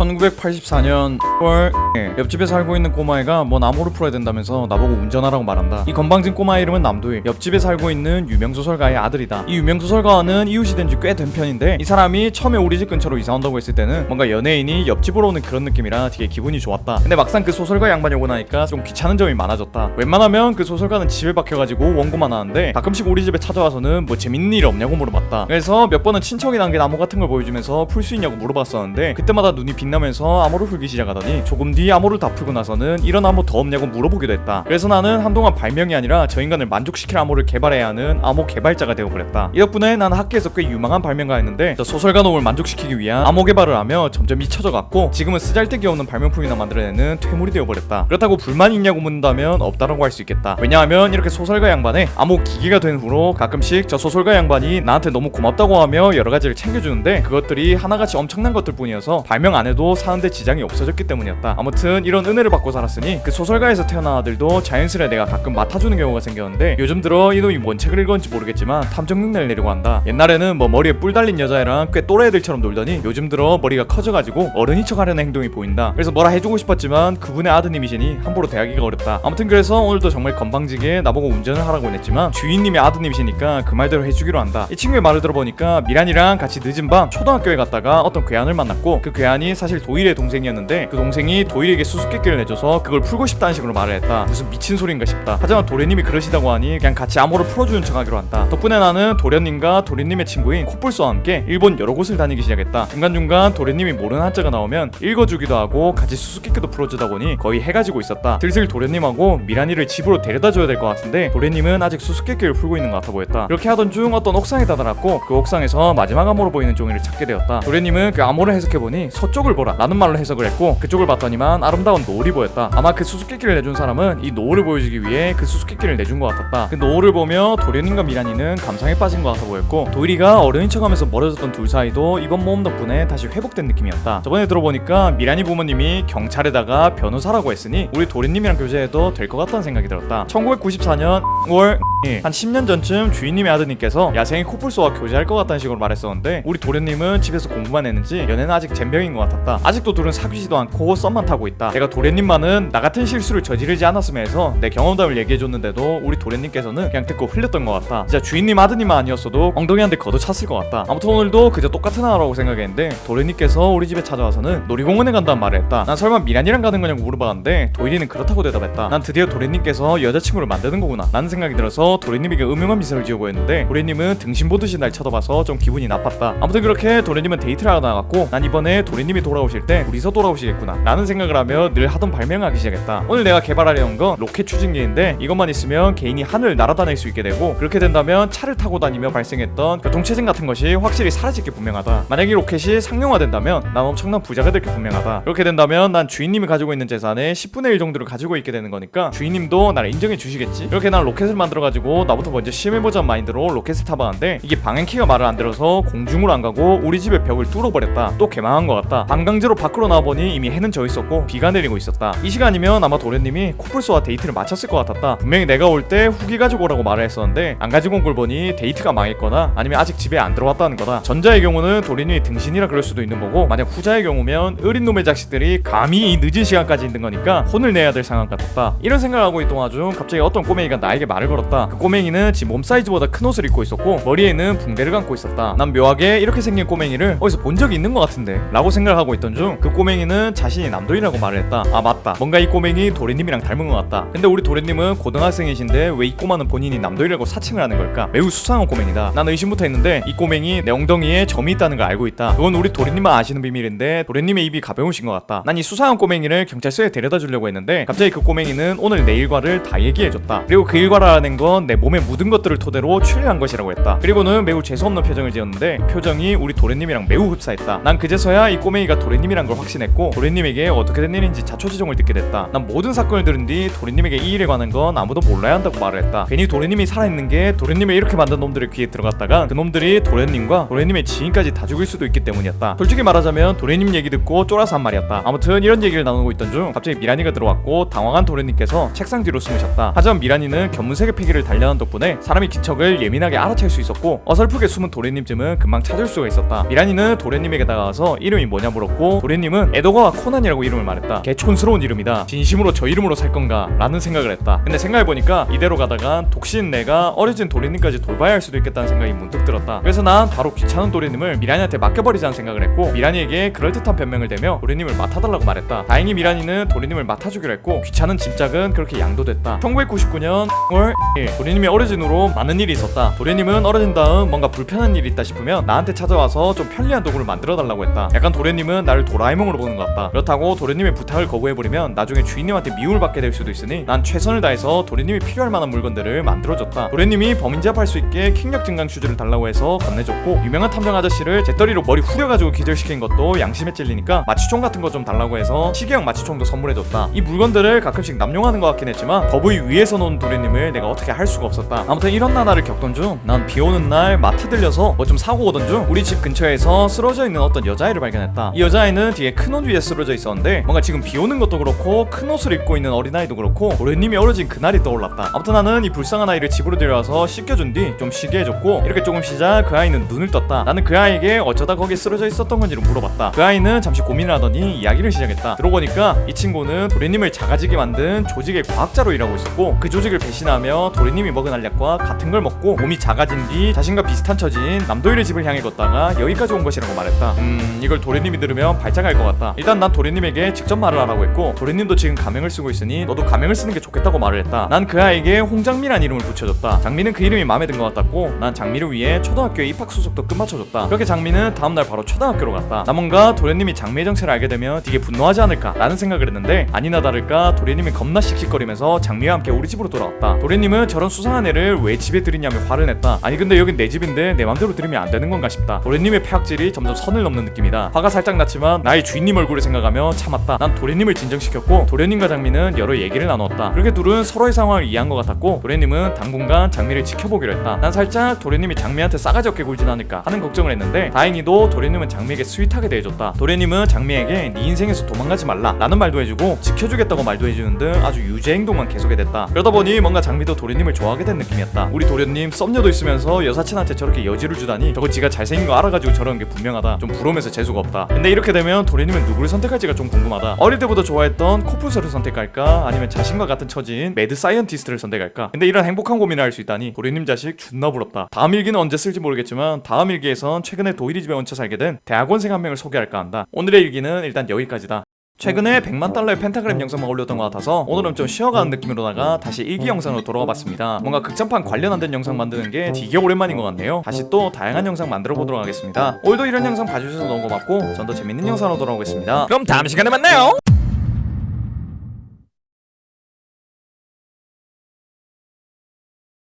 1984년 10월 옆집에 살고 있는 꼬마애가 뭔 암호를 풀어야 된다면서 나보고 운전하라고 말한다. 이 건방진 꼬마 이름은 남도일. 옆집에 살고 있는 유명 소설가의 아들이다. 이 유명 소설가와는 이웃이 된 지 꽤 된 편인데 이 사람이 처음에 우리 집 근처로 이사 온다고 했을 때는 뭔가 연예인이 옆집으로 오는 그런 느낌이라 되게 기분이 좋았다. 근데 막상 그 소설가 양반이 오고 나니까 좀 귀찮은 점이 많아졌다. 웬만하면 그 소설가는 집에 박혀가지고 원고만 하는데 가끔씩 우리 집에 찾아와서는 뭐 재밌는 일 없냐고 물어봤다. 그래서 몇 번은 친척이 남긴 암호 같은 걸 보여주면서 풀 수 있냐고 물어봤었는데 그때마다 눈이 빛나면서 암호를 풀기 시작하더니 조금 뒤 암호를 다 풀고 나서는 이런 암호 더 없냐고 물어보기도 했다. 그래서 나는 한동안 발명이 아니라 저 인간을 만족시킬 암호를 개발해야 하는 암호 개발자가 되어버렸다. 이 덕분에 나는 학교에서 꽤 유망한 발명가였는데 저 소설가 놈을 만족시키기 위한 암호 개발을 하며 점점 잊혀져갔고 지금은 쓰잘데기 없는 발명품이나 만들어내는 퇴물이 되어버렸다. 그렇다고 불만이 있냐고 묻는다면 없다라고 할 수 있겠다. 왜냐하면 이렇게 소설가 양반의 암호 기계가 된 후로 가끔씩 저 소설가 양반이 나한테 너무 고맙다고 하며 여러가지를 챙겨주는데 그것들이 하나같이 엄청난 것들 뿐이어서 발명 안 해도 사는데 지장이 없어졌기 때문이었다. 아무튼 이런 은혜를 받고 살았으니 그 소설가에서 태어난 아들도 자연스레 내가 가끔 맡아주는 경우가 생겼는데 요즘 들어 이놈이 뭔 책을 읽었는지 모르겠지만 탐정흉내를 내려고 한다. 옛날에는 뭐 머리에 뿔 달린 여자애랑 꽤 또래 애들처럼 놀더니 요즘 들어 머리가 커져가지고 어른인 척 하려는 행동이 보인다. 그래서 뭐라 해주고 싶었지만 그분의 아드님이시니 함부로 대하기가 어렵다. 아무튼 그래서 오늘도 정말 건방지게 나보고 운전을 하라고 했지만 주인님이 아드님이시니까 그 말대로 해주기로 한다. 이 친구의 말을 들어보니까 미란이랑 같이 늦은 밤 초등학교에 갔다가 어떤 괴한을 만났고 그 괴한이 사실 도일의 동생이었는데 그 동생이 도일에게 수수께끼를 내줘서 그걸 풀고 싶다는 식으로 말을 했다. 무슨 미친 소린가 싶다. 하지만 도련님이 그러시다고 하니 그냥 같이 암호를 풀어주는 척 하기로 한다. 덕분에 나는 도련님과 도련님의 친구인 코뿔소와 함께 일본 여러 곳을 다니기 시작했다. 중간중간 도련님이 모르는 한자가 나오면 읽어주기도 하고 같이 수수께끼도 풀어주다 보니 거의 해가 지고 있었다. 슬슬 도련님하고 미란이를 집으로 데려다줘야 될 것 같은데 도련님은 아직 수수께끼를 풀고 있는 것 같아 보였다. 이렇게 하던 중 어떤 옥상에 다다랐고 그 옥상에서 마지막 암호로 보이는 종이를 찾게 되었다. 도련님은 그 암호를 해석해보니 서쪽을 보라 라는 말로 해석을 했고 그쪽을 봤더니만 아름다운 노을이 보였다. 아마 그 수수께끼를 내준 사람은 이 노을을 보여주기 위해 그 수수께끼를 내준 것 같았다. 그 노을을 보며 도련님과 미란이는 감상에 빠진 것 같아 보였고 도일이가 어른인 척하면서 멀어졌던 둘 사이도 이번 모험 덕분에 다시 회복된 느낌이었다. 저번에 들어보니까 미란이 부모님이 경찰에다가 변호사라고 했으니 우리 도련님이랑 교제해도 될 것 같다는 생각이 들었다. 1994년 5월 한 10년 전쯤 주인님의 아드님께서 야생의 코뿔소와 교제할 것 같다는 식으로 말했었는데 우리 도련님은 집에서 공부만 했는지 연애는 아직 젬병인 것 같았다. 아직도 둘은 사귀지도 않고 썸만 타고 있다. 내가 도련님만은 나 같은 실수를 저지르지 않았으면 해서 내 경험담을 얘기해줬는데도 우리 도련님께서는 그냥 듣고 흘렸던 것 같다. 진짜 주인님 아드님만 아니었어도 엉덩이 한 대 걷어찼을 것 같다. 아무튼 오늘도 그저 똑같은 하나라고 생각했는데 도련님께서 우리 집에 찾아와서는 놀이공원에 간다는 말을 했다. 난 설마 미란이랑 가는 거냐고 물어봤는데 도일이는 그렇다고 대답했다. 난 드디어 도련님께서 여자친구를 만드는 거구나 라는 생각이 들어서 도련님에게 음흉한 미소를 지어 보였는데 도련님은 등신 보듯이 날 쳐다봐서 좀 기분이 나빴다. 아무튼 그렇게 도련님은 데이트를 하러 나갔고 난 이번에 도련님이 돌아오실 때 둘이서 돌아오시겠구나 라는 생각을 하며 늘 하던 발명을 하기 시작했다. 오늘 내가 개발하려는 건 로켓 추진기인데 이것만 있으면 개인이 하늘을 날아다닐 수 있게 되고 그렇게 된다면 차를 타고 다니며 발생했던 교통체증 같은 것이 확실히 사라질 게 분명하다. 만약 이 로켓이 상용화된다면 난 엄청난 부자가 될 게 분명하다. 그렇게 된다면 난 주인님이 가지고 있는 재산의 10분의 1 정도를 가지고 있게 되는 거니까 주인님도 나를 인정해 주시겠지. 이렇게 난 로켓을 만들어가지고 나부터 먼저 시험해보자는 마인드로 로켓을 타봤는데 이게 방향키가 말을 안 들어서 공중으로 안 가고 우리 집의 벽을 뚫어버렸다. 또 개망한 것 같다. 방광제로 밖으로 나와보니 이미 해는 져 있었고 비가 내리고 있었다. 이 시간이면 아마 도련님이 코뿔소와 데이트를 마쳤을 것 같았다. 분명히 내가 올 때 후기 가지고 오라고 말을 했었는데 안 가지고 온 걸 보니 데이트가 망했거나 아니면 아직 집에 안 들어왔다는 거다. 전자의 경우는 도련님이 등신이라 그럴 수도 있는 거고 만약 후자의 경우면 어린 놈의 자식들이 감히 이 늦은 시간까지 있는 거니까 혼을 내야 될 상황 같았다. 이런 생각을 하고 있던 와중 갑자기 어떤 꼬맹이가 나에게 말을 걸었다. 그 꼬맹이는 지 몸 사이즈보다 큰 옷을 입고 있었고 머리에는 붕대를 감고 있었다. 난 묘하게 이렇게 생긴 꼬맹이를 어디서 본 적이 있는 것 같은데 라고 생각을 하고 있던 중 그 꼬맹이는 자신이 남도이라고 말을 했다. 아 맞다, 뭔가 이 꼬맹이 도련님이랑 닮은 것 같다. 근데 우리 도련님은 고등학생이신데 왜 이 꼬마는 본인이 남도이라고 사칭을 하는 걸까? 매우 수상한 꼬맹이다. 난 의심부터 했는데 이 꼬맹이 내 엉덩이에 점이 있다는 걸 알고 있다. 그건 우리 도련님만 아시는 비밀인데 도련님의 입이 가벼우신 것 같다. 난 이 수상한 꼬맹이를 경찰서에 데려다 주려고 했는데 갑자기 그 꼬맹이는 오늘 내 일과를 다 얘기해줬다. 그리고 그 일과라는 건 내 몸에 묻은 것들을 토대로 추리한 것이라고 했다. 그리고는 매우 재수없는 표정을 지었는데 표정이 우리 도련님이랑 매우 흡사했다. 난 그제서야 이 꼬맹이가 도련님이란 걸 확신했고 도련님에게 어떻게 된 일인지 자초지종을 듣게 됐다. 난 모든 사건을 들은 뒤 도련님에게 이 일에 관한 건 아무도 몰라야 한다고 말을 했다. 괜히 도련님이 살아있는 게 도련님을 이렇게 만든 놈들의 귀에 들어갔다가 그 놈들이 도련님과 도련님의 지인까지 다 죽일 수도 있기 때문이었다. 솔직히 말하자면 도련님 얘기 듣고 쫄아서 한 말이었다. 아무튼 이런 얘기를 나누고 있던 중 갑자기 미란이가 들어왔고 당황한 도련님께서 책상 뒤로 숨으셨다. 하지만 미란이는 견문색의 패기를 단련한 덕분에 사람이 기척을 예민하게 알아챌 수 있었고 어설프게 숨은 도련님쯤은 금방 찾을 수가 있었다. 미란이는 도련님에게 다가가서 이름이 뭐냐 물었고 도련님은 에도가와 코난이라고 이름을 말했다. 개 촌스러운 이름이다. 진심으로 저 이름으로 살 건가? 라는 생각을 했다. 근데 생각해보니까 이대로 가다간 독신 내가 어려진 도련님까지 돌봐야 할 수도 있겠다는 생각이 문득 들었다. 그래서 난 바로 귀찮은 도련님을 미란이한테 맡겨버리자는 생각을 했고 미란이에게 그럴듯한 변명을 대며 도련님을 맡아달라고 말했다. 다행히 미란이는 도련님을 맡아주기로 했고 귀찮은 짐짝은 그렇게 양도됐다. 1999년 10월 1일 도련님이 어려진 후로 많은 일이 있었다. 도련님은 어려진 다음 뭔가 불편한 일이 있다 싶으면 나한테 찾아와서 좀 편리한 도구를 만들어달라고 했다. 약간 도련님은 나를 도라에몽으로 보는 것 같다. 그렇다고 도련님의 부탁을 거부해버리면 나중에 주인님한테 미움을 받게 될 수도 있으니 난 최선을 다해서 도련님이 필요할 만한 물건들을 만들어줬다. 도련님이 범인 제압할 수 있게 킹력 증강 슈즈를 달라고 해서 건네줬고 유명한 탐정 아저씨를 재떨이로 머리 후려가지고 기절시킨 것도 양심에 찔리니까 마취총 같은 거 좀 달라고 해서 시계형 마취총도 선물해줬다. 이 물건들을 가끔씩 남용하는 것 같긴 했지만 거부의 위에서 놓은 도련님을 내가 어떻게 할 수가 없었다. 아무튼 이런 나날을 겪던 중 난 비오는 날 마트 들려서 뭐 좀 사고 오던 중 우리 집 근처에서 쓰러져 있는 어떤 여자아이를 발견했다. 이 여자아이는 뒤에 큰 옷 위에 쓰러져 있었는데 뭔가 지금 비오는 것도 그렇고 큰 옷을 입고 있는 어린아이도 그렇고 도련님이 어려진 그날이 떠올랐다. 아무튼 나는 이 불쌍한 아이를 집으로 데려와서 씻겨준 뒤 좀 쉬게 해줬고 이렇게 조금 쉬자 그 아이는 눈을 떴다. 나는 그 아이에게 어쩌다 거기에 쓰러져 있었던 건지를 물어봤다. 그 아이는 잠시 고민을 하더니 이야기를 시작했다. 들어보니까 이 친구는 도련님을 작아지게 만든 조직의 과학자로 일하고 있었고 그 조직을 배신하며 도련님이 먹은 알약과 같은 걸 먹고 몸이 작아진 뒤 자신과 비슷한 처지인 남도일의 집을 향해 걷다가 여기까지 온 것이라고 말했다. 이걸 도련님이 들으면 발작할 것 같다. 일단 난 도련님에게 직접 말을 하라고 했고 도련님도 지금 가명을 쓰고 있으니 너도 가명을 쓰는 게 좋겠다고 말을 했다. 난 그 아이에게 홍장미란 이름을 붙여줬다. 장미는 그 이름이 마음에 든 것 같았고 난 장미를 위해 초등학교에 입학 수속도 끝마쳐줬다. 그렇게 장미는 다음날 바로 초등학교로 갔다. 나 뭔가 도련님이 장미의 정체를 알게 되면 되게 분노하지 않을까 라는 생각을 했는데 아니나 다를까 도련님이 겁나 씩씩거리면서 장미와 함께 우리 집으로 돌아왔다. 도련님은 저런 수상한 애를 왜 집에 들이냐며 화를 냈다. 아니 근데 여긴 내 집인데 내 맘대로 들이면 안 되는 건가 싶다. 도련님의 폐악질이 점점 선을 넘는 느낌이다. 화가 살짝 났지만 나의 주인님 얼굴을 생각하며 참았다. 난 도련님을 진정시켰고 도련님과 장미는 여러 얘기를 나눴다. 그렇게 둘은 서로의 상황을 이해한 것 같았고 도련님은 당분간 장미를 지켜보기로 했다. 난 살짝 도련님이 장미한테 싸가지 없게 굴진 않을까 하는 걱정을 했는데 다행히도 도련님은 장미에게 스윗하게 대해줬다. 도련님은 장미에게 네 인생에서 도망가지 말라 라는 말도 해주고 지켜주겠다고 말도 해주는 등 아주 유재 행동만 계속해댔다. 그러다 보니 뭔가 장미도 도련님을 좋아하게 된 느낌이었다. 우리 도련님 썸녀도 있으면서 여사친한테 저렇게 여지를 주다니 저거 지가 잘생긴 거 알아가지고 저러는 게 분명하다. 좀 부러우면서 재수가 없다. 근데 이렇게 되면 도련님은 누구를 선택할지가 좀 궁금하다. 어릴 때부터 좋아했던 코뿔소를 선택할까 아니면 자신과 같은 처지인 매드 사이언티스트를 선택할까. 근데 이런 행복한 고민을 할 수 있다니 도련님 자식 존나 부럽다. 다음 일기는 언제 쓸지 모르겠지만 다음 일기에선 최근에 도일이 집에 얹혀 살게 된 대학원생 한 명을 소개할까 한다. 오늘의 일기는 일단 여기까지다. 최근에 100만 달러의 펜타그램 영상만 올렸던 것 같아서 오늘은 좀 쉬어가는 느낌으로다가 다시 일기 영상으로 돌아와 봤습니다. 뭔가 극장판 관련 안 된 영상 만드는 게 되게 오랜만인 것 같네요. 다시 또 다양한 영상 만들어 보도록 하겠습니다. 오늘도 이런 영상 봐주셔서 너무 고맙고 전 더 재밌는 영상으로 돌아오겠습니다. 그럼 다음 시간에 만나요.